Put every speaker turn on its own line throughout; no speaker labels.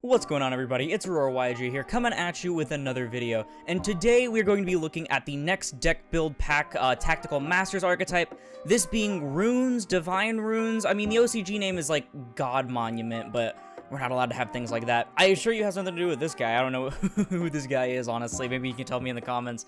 What's going on, everybody? It's Aurora YG here, coming at you with another video, and today we're going to be looking at the next deck build pack, Tactical Masters Archetype, this being Runes, Divine Runes. I mean, the OCG name is like God Monument, but we're not allowed to have things like that. I assure you it has nothing to do with this guy. I don't know who this guy is, honestly. Maybe you can tell me in the comments,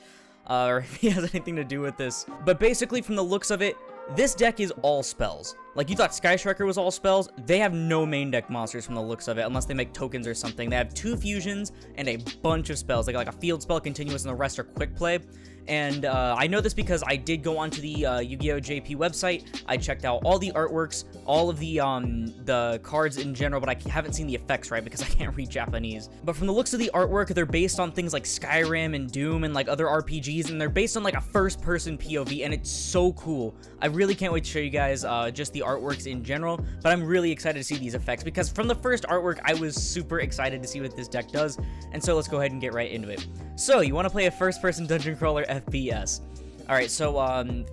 or if he has anything to do with this. But basically, from the looks of it, this deck is all spells. Like, you thought Sky Striker was all spells? They have no main deck monsters from the looks of it, unless they make tokens or something. They have 2 fusions and a bunch of spells, like a field spell, continuous, and the rest are quick play. And I know this because I did go onto the Yu-Gi-Oh! JP website. I checked out all the artworks, all of the cards in general, but I haven't seen the effects, right, because I can't read Japanese. But from the looks of the artwork, they're based on things like Skyrim and Doom and like other RPGs, and they're based on like a first-person POV, and it's so cool. I really can't wait to show you guys just the artworks in general, but I'm really excited to see these effects because from the first artwork, I was super excited to see what this deck does, and so let's go ahead and get right into it. So, you want to play a first-person dungeon crawler FPS. Alright, so,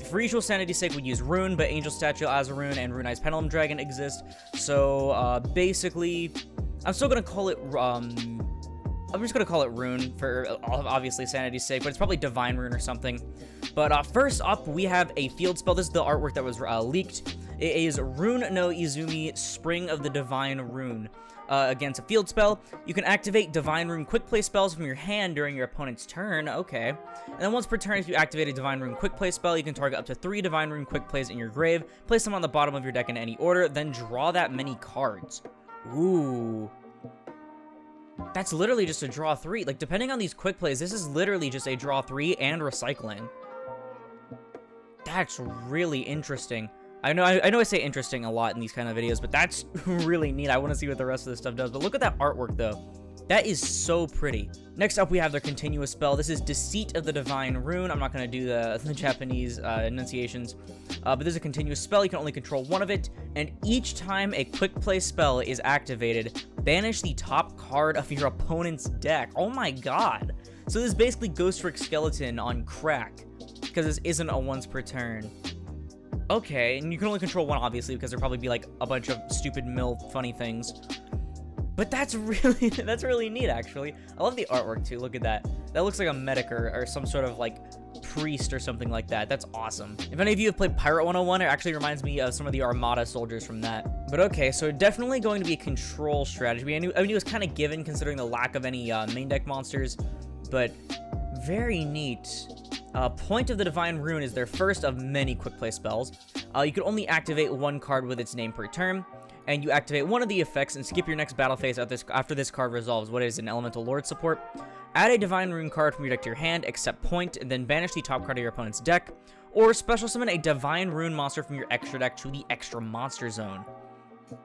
for usual sanity's sake, we use Rune, but Angel Statue as a Rune and Rune Eyes Pendulum Dragon exist. So, basically, I'm still gonna call it, I'm just gonna call it Rune for, obviously, sanity's sake, but it's probably Divine Rune or something. But, first up, we have a field spell. This is the artwork that was, leaked. It is Rune no Izumi, Spring of the Divine Rune. Against a field spell, you can activate Divine Rune quick play spells from your hand during your opponent's turn. Okay. And then once per turn, if you activate a Divine Rune quick play spell, you can target up to 3 Divine Rune quick plays in your grave, place them on the bottom of your deck in any order, then draw that many cards. Ooh. That's literally just a draw 3. Like, depending on these quick plays, this is literally just a draw 3 and recycling. That's really interesting. I know I say interesting a lot in these kind of videos, but that's really neat. I want to see what the rest of this stuff does. But look at that artwork, though. That is so pretty. Next up, we have their continuous spell. This is Deceit of the Divine Rune. I'm not going to do the Japanese enunciations, but this is a continuous spell. You can only control one of it, and each time a quick play spell is activated, banish the top card of your opponent's deck. Oh my god. So this is basically Ghost Trick Skeleton on crack, because this isn't a once per turn. Okay, and you can only control one, obviously, because there'll probably be, like, a bunch of stupid funny things. But that's really neat, actually. I love the artwork, too. Look at that. That looks like a medic or some sort of, like, priest or something like that. That's awesome. If any of you have played Pirate 101, it actually reminds me of some of the Armada soldiers from that. But okay, so definitely going to be a control strategy. I mean, it was kind of given considering the lack of any main deck monsters, but very neat. Point of the Divine Rune is their first of many quick play spells. You can only activate 1 card with its name per turn, and you activate one of the effects and skip your next battle phase after this card resolves. What is an Elemental Lord support? Add a Divine Rune card from your deck to your hand, except point, and then banish the top card of your opponent's deck, or special summon a Divine Rune monster from your extra deck to the extra monster zone.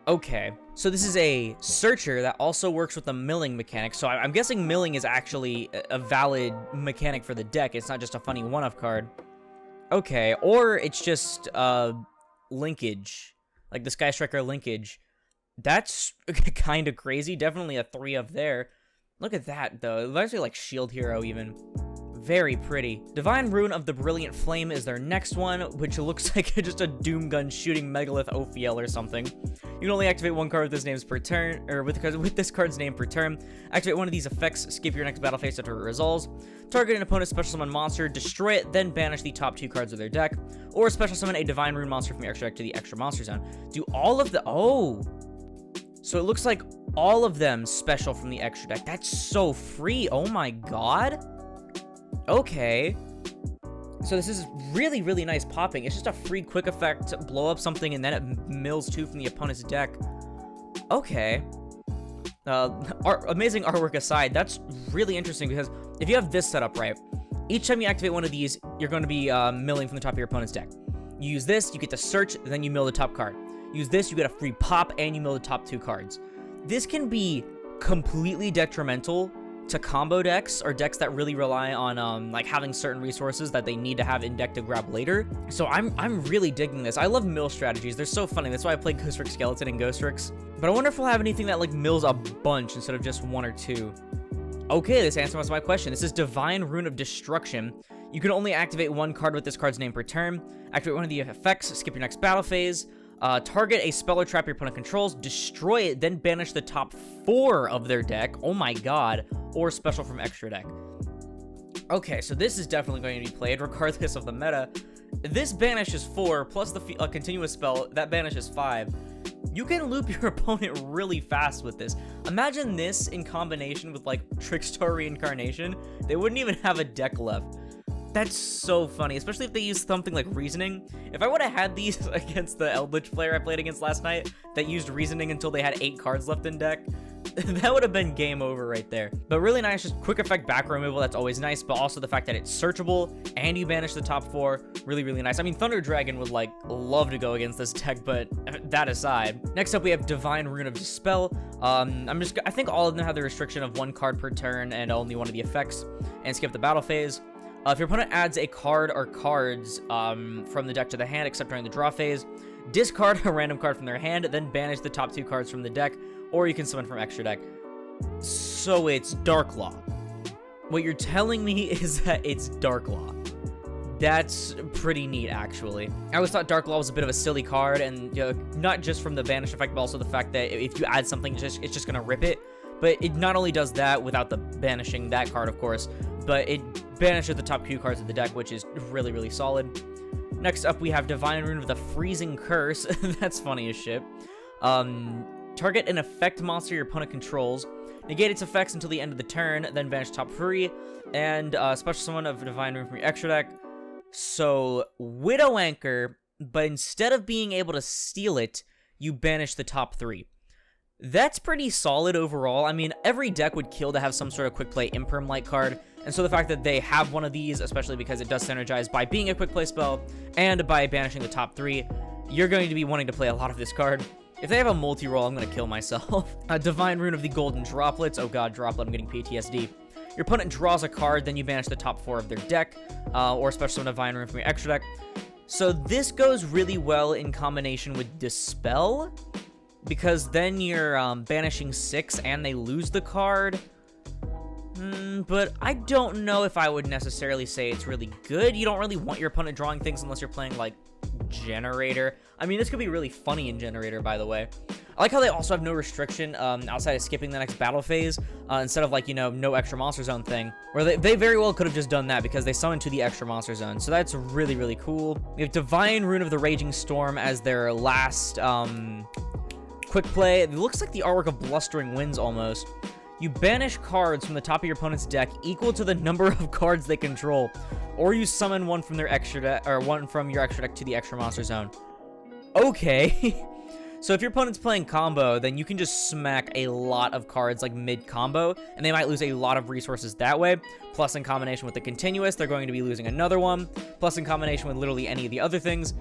Okay, so this is a searcher that also works with the milling mechanic, so I'm guessing milling is actually a valid mechanic for the deck. It's not just a funny one-off card. Okay, or it's just linkage, like the Sky Striker linkage. That's kind of crazy. Definitely a 3 of there. Look at that, though. It's actually like Shield Hero, even. Very pretty. Divine Rune of the Brilliant Flame is their next one, which looks like just a Doom Gun shooting Megalith Ophiel or something. You can only activate 1 card with this name's per turn, or with this card's name per turn. Activate one of these effects, skip your next battle phase after it resolves. Target an opponent's special summon monster, destroy it, then banish the top 2 cards of their deck. Or special summon a Divine Rune monster from your extra deck to the extra monster zone. Do all of the... Oh! So it looks like all of them special from the extra deck. That's so free. Oh my god. Okay. So this is really, really nice popping. It's just a free quick effect to blow up something, and then it mills 2 from the opponent's deck. Okay. Amazing artwork aside, that's really interesting because if you have this set up right, each time you activate one of these, you're going to be milling from the top of your opponent's deck. You use this, you get to search, then you mill the top card. Use this, you get a free pop, and you mill the top 2 cards. This can be completely detrimental to combo decks or decks that really rely on like having certain resources that they need to have in deck to grab later. So I'm really digging this. I love mill strategies. They're so funny. That's why I play Ghost Trick Skeleton and Ghost Tricks. But I wonder if we'll have anything that like mills a bunch instead of just 1 or 2. Okay, this answers my question. This is Divine Rune of Destruction. You can only activate 1 card with this card's name per turn. Activate one of the effects, skip your next battle phase. Target a spell or trap your opponent controls, destroy it, then banish the top 4 of their deck. Oh my god. Or special from extra deck. Okay, so this is definitely going to be played regardless of the meta. This banishes 4, plus the continuous spell, that banishes 5. You can loop your opponent really fast with this. Imagine this in combination with, like, Trickstar Reincarnation. They wouldn't even have a deck left. That's so funny, especially if they use something like Reasoning. If I would have had these against the Eldritch player I played against last night that used Reasoning until they had 8 cards left in deck, that would have been game over right there. But really nice, just quick effect back removal, that's always nice, but also the fact that it's searchable and you banish the top 4, really, really nice. I mean, Thunder Dragon would, like, love to go against this deck, but that aside. Next up, we have Divine Rune of Dispel. I think all of them have the restriction of 1 card per turn and only one of the effects, and skip the battle phase. If your opponent adds a card or cards from the deck to the hand, except during the draw phase, discard a random card from their hand, then banish the top 2 cards from the deck, or you can summon from extra deck. So it's Dark Law. What you're telling me is that it's Dark Law. That's pretty neat, actually. I always thought Dark Law was a bit of a silly card, and not just from the banish effect, but also the fact that if you add something, it's just gonna rip it. But it not only does that without the banishing that card, of course, but it banishes the top 2 cards of the deck, which is really, really solid. Next up, we have Divine Rune of the Freezing Curse. That's funny as shit. Target an effect monster your opponent controls. Negate its effects until the end of the turn, then banish top 3, and special summon of Divine Rune from your extra deck. So, Widow Anchor, but instead of being able to steal it, you banish the top 3. That's pretty solid overall. I mean, every deck would kill to have some sort of quick play Imperm-like card, and so the fact that they have one of these, especially because it does synergize by being a quick play spell, and by banishing the top 3, you're going to be wanting to play a lot of this card. If they have a multi-roll, I'm going to kill myself. Divine Rune of the Golden Droplets. Oh god, Droplet, I'm getting PTSD. Your opponent draws a card, then you banish the top 4 of their deck, or special summon Divine Rune from your extra deck. So this goes really well in combination with Dispel, because then you're banishing 6 and they lose the card. But I don't know if I would necessarily say it's really good. You don't really want your opponent drawing things unless you're playing, like, Generator. I mean, this could be really funny in Generator, by the way. I like how they also have no restriction outside of skipping the next battle phase, instead of, like, you know, no extra monster zone thing, where they very well could have just done that because they summon to the extra monster zone. So that's really, really cool. We have Divine Rune of the Raging Storm as their last quick play. It looks like the artwork of Blustering Winds almost. You banish cards from the top of your opponent's deck equal to the number of cards they control, or you summon one from their extra deck, or one from your extra deck to the extra monster zone. Okay. So if your opponent's playing combo, then you can just smack a lot of cards like mid-combo, and they might lose a lot of resources that way. Plus, in combination with the continuous, they're going to be losing another one. Plus, in combination with literally any of the other things,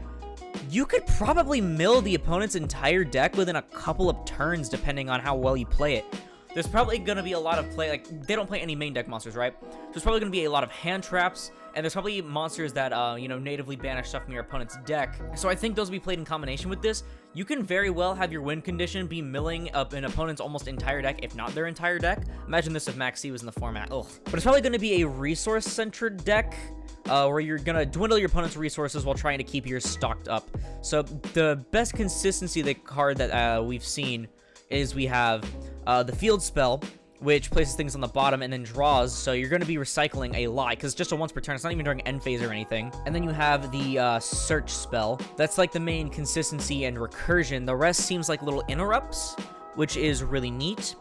you could probably mill the opponent's entire deck within a couple of turns, depending on how well you play it. There's probably going to be a lot of play, like, they don't play any main deck monsters, right? There's probably going to be a lot of hand traps, and there's probably monsters that, you know, natively banish stuff from your opponent's deck. So I think those will be played in combination with this. You can very well have your win condition be milling up an opponent's almost entire deck, if not their entire deck. Imagine this if Max C was in the format. Ugh. But it's probably going to be a resource-centered deck, where you're going to dwindle your opponent's resources while trying to keep yours stocked up. So the best consistency of the card that we've seen is we have the Field Spell, which places things on the bottom and then draws, so you're going to be recycling a lot, because it's just a once per turn, it's not even during end phase or anything. And then you have the Search Spell. That's like the main consistency and recursion. The rest seems like little interrupts, which is really neat.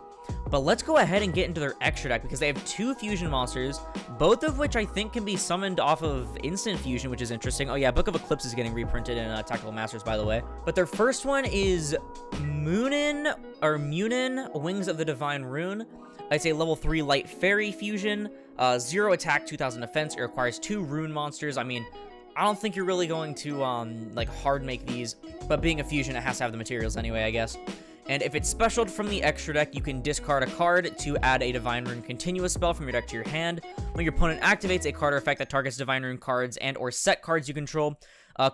But let's go ahead and get into their extra deck, because they have 2 fusion monsters, both of which I think can be summoned off of instant fusion, which is interesting. Oh yeah, Book of Eclipse is getting reprinted in Tactical Masters, by the way. But their first one is Munin, Wings of the Divine Rune. It's a level 3 light fairy fusion, 0 attack, 2000 defense. It requires 2 rune monsters. I mean, I don't think you're really going to like hard make these, but being a fusion, it has to have the materials anyway, I guess. And if it's specialed from the extra deck, you can discard a card to add a Divine Rune continuous spell from your deck to your hand. When your opponent activates a card or effect that targets Divine Rune cards and or set cards you control,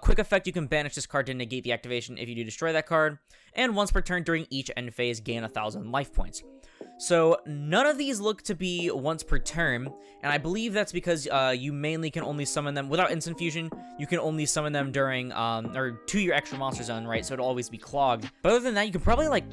quick effect, you can banish this card to negate the activation if you do destroy that card. And once per turn during each end phase, gain 1,000 life points. So none of these look to be once per turn, and I believe that's because you mainly can only summon them without instant fusion. You can only summon them during or to your extra monster zone, right? So it'll always be clogged. But other than that, you can probably like,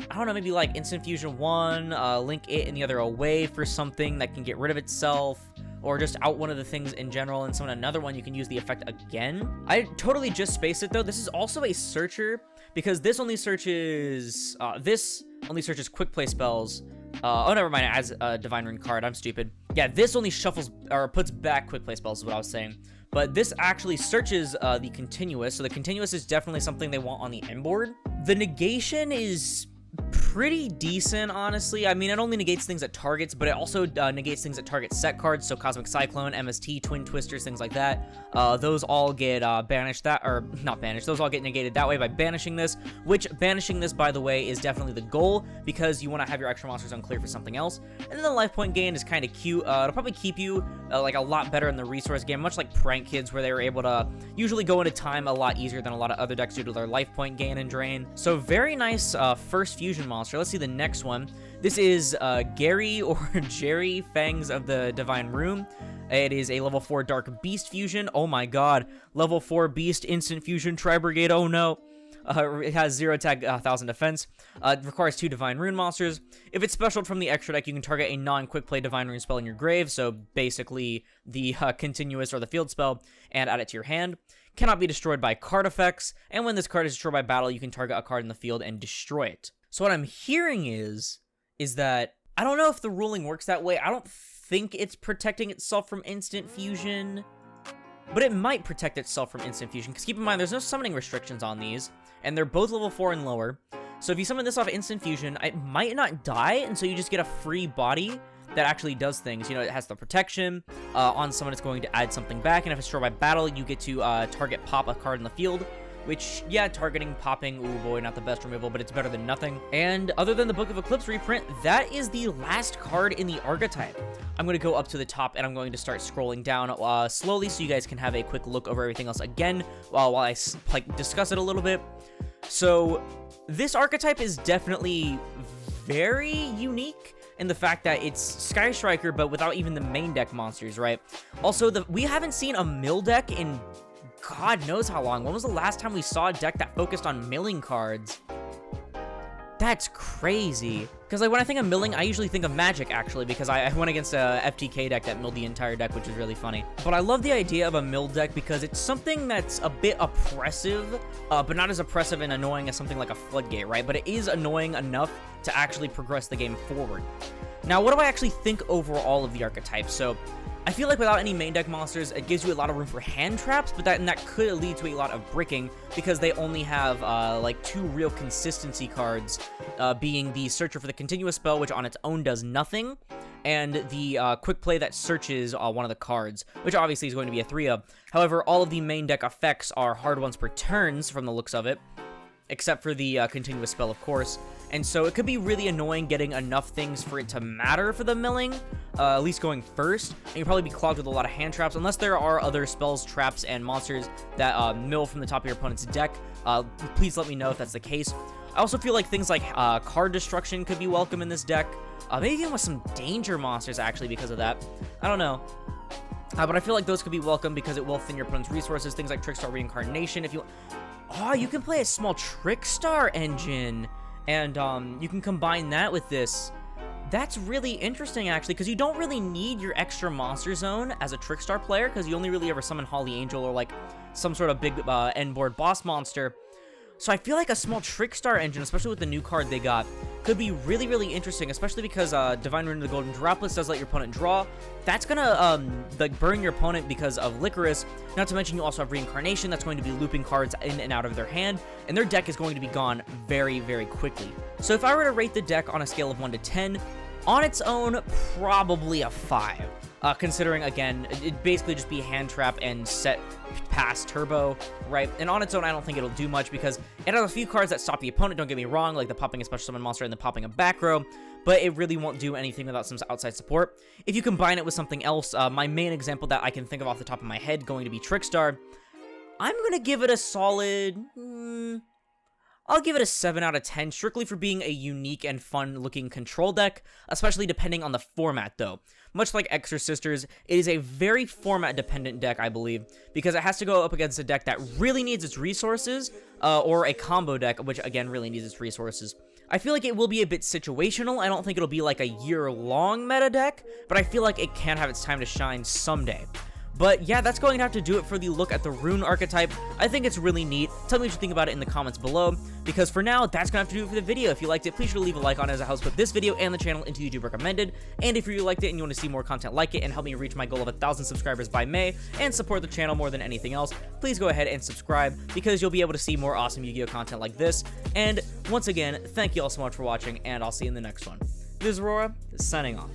I don't know, maybe like instant fusion one, link it and the other away for something that can get rid of itself, or just out one of the things in general and summon another one. You can use the effect again. I totally just spaced it though. This is also a searcher because this only searches quick play spells. Oh, never mind. It adds a Divine Rune card. I'm stupid. Yeah, this only shuffles or puts back quick play spells is what I was saying. But this actually searches the continuous. So the continuous is definitely something they want on the end board. The negation is pretty decent, honestly. I mean, it only negates things at targets, but it also negates things at target set cards. So Cosmic Cyclone, MST, Twin Twisters, things like that. Those all get banished or not banished. Those all get negated that way by banishing this, which banishing this, by the way, is definitely the goal because you want to have your extra monsters unclear for something else. And then the life point gain is kind of cute. It'll probably keep you like a lot better in the resource game, much like Prank Kids, where they were able to usually go into time a lot easier than a lot of other decks due to their life point gain and drain. So very nice first fusion monster. Let's see the next one. This is Gary or Jerry Fangs of the Divine Rune. It is a level 4 Dark Beast fusion. Oh my god. Level 4 Beast instant fusion Tri-Brigade. Oh no. It has 0 attack, 1000 defense. It requires 2 Divine Rune monsters. If it's specialed from the extra deck, you can target a non-quick play Divine Rune spell in your grave, so basically the continuous or the field spell, and add it to your hand. Cannot be destroyed by card effects, and when this card is destroyed by battle, you can target a card in the field and destroy it. So what I'm hearing is that, I don't know if the ruling works that way. I don't think it's protecting itself from instant fusion, but it might protect itself from instant fusion, because keep in mind, there's no summoning restrictions on these, and they're both level 4 and lower. So if you summon this off instant fusion, it might not die, and so you just get a free body that actually does things. You know, it has the protection. On summon, it's going to add something back, and if it's destroyed by battle, you get to target pop a card in the field, which, yeah, targeting, popping, ooh boy, not the best removal, but it's better than nothing. And other than the Book of Eclipse reprint, that is the last card in the Archetype. I'm going to go up to the top, and I'm going to start scrolling down slowly so you guys can have a quick look over everything else again while I like discuss it a little bit. So this Archetype is definitely very unique in the fact that it's Sky Striker, but without even the main deck monsters, right? Also, we haven't seen a mill deck in God knows how long. When was the last time we saw a deck that focused on milling cards? That's crazy. Because like when I think of milling, I usually think of Magic, actually, because I went against a FTK deck that milled the entire deck, which is really funny. But I love the idea of a mill deck because it's something that's a bit oppressive, but not as oppressive and annoying as something like a Floodgate, right? But it is annoying enough to actually progress the game forward. Now, what do I actually think overall of the Archetype? So I feel like without any main deck monsters, it gives you a lot of room for hand traps, but that could lead to a lot of bricking because they only have like 2 real consistency cards, being the Searcher for the continuous spell, which on its own does nothing, and the quick play that searches one of the cards, which obviously is going to be a 3-of. However, all of the main deck effects are hard ones per turns from the looks of it, except for the continuous spell, of course. And so it could be really annoying getting enough things for it to matter for the milling, at least going first. And you'll probably be clogged with a lot of hand traps, unless there are other spells, traps, and monsters that mill from the top of your opponent's deck. Please let me know if that's the case. I also feel like things like card destruction could be welcome in this deck. Maybe even with some danger monsters, actually, because of that. I don't know. But I feel like those could be welcome because it will thin your opponent's resources. Things like Trickstar Reincarnation. If you... Oh, you can play a small Trickstar engine, and you can combine that with this. That's really interesting, actually, because you don't really need your extra monster zone as a Trickstar player, because you only really ever summon Holly Angel or, like, some sort of big end board boss monster. So I feel like a small Trickstar engine, especially with the new card they got, could be really, really interesting, especially because Divine Rune of the Golden Droplets does let your opponent draw. That's gonna, like, burn your opponent because of Licorice. Not to mention you also have Reincarnation that's going to be looping cards in and out of their hand, and their deck is going to be gone very, very quickly. So if I were to rate the deck on a scale of 1 to 10, on its own, probably a 5. Considering, again, it'd basically just be hand trap and set past turbo, right? And on its own, I don't think it'll do much because it has a few cards that stop the opponent, don't get me wrong, like the popping a special summon monster and the popping a back row, but it really won't do anything without some outside support. If you combine it with something else, my main example that I can think of off the top of my head going to be Trickstar, I'm going to give it a solid... I'll give it a 7 out of 10, strictly for being a unique and fun-looking control deck, especially depending on the format, though. Much like Extra Sisters, it is a very format-dependent deck, I believe, because it has to go up against a deck that really needs its resources, or a combo deck, which, again, really needs its resources. I feel like it will be a bit situational. I don't think it'll be like a year-long meta deck, but I feel like it can have its time to shine someday. But yeah, that's going to have to do it for the look at the Rune archetype. I think it's really neat. Tell me what you think about it in the comments below, because for now, that's going to have to do it for the video. If you liked it, please sure to leave a like on it, as it helps put this video and the channel into YouTube recommended. And if you really liked it and you want to see more content like it and help me reach my goal of 1,000 subscribers by May and support the channel more than anything else, please go ahead and subscribe, because you'll be able to see more awesome Yu-Gi-Oh content like this. And once again, thank you all so much for watching, and I'll see you in the next one. This is Aurora, signing off.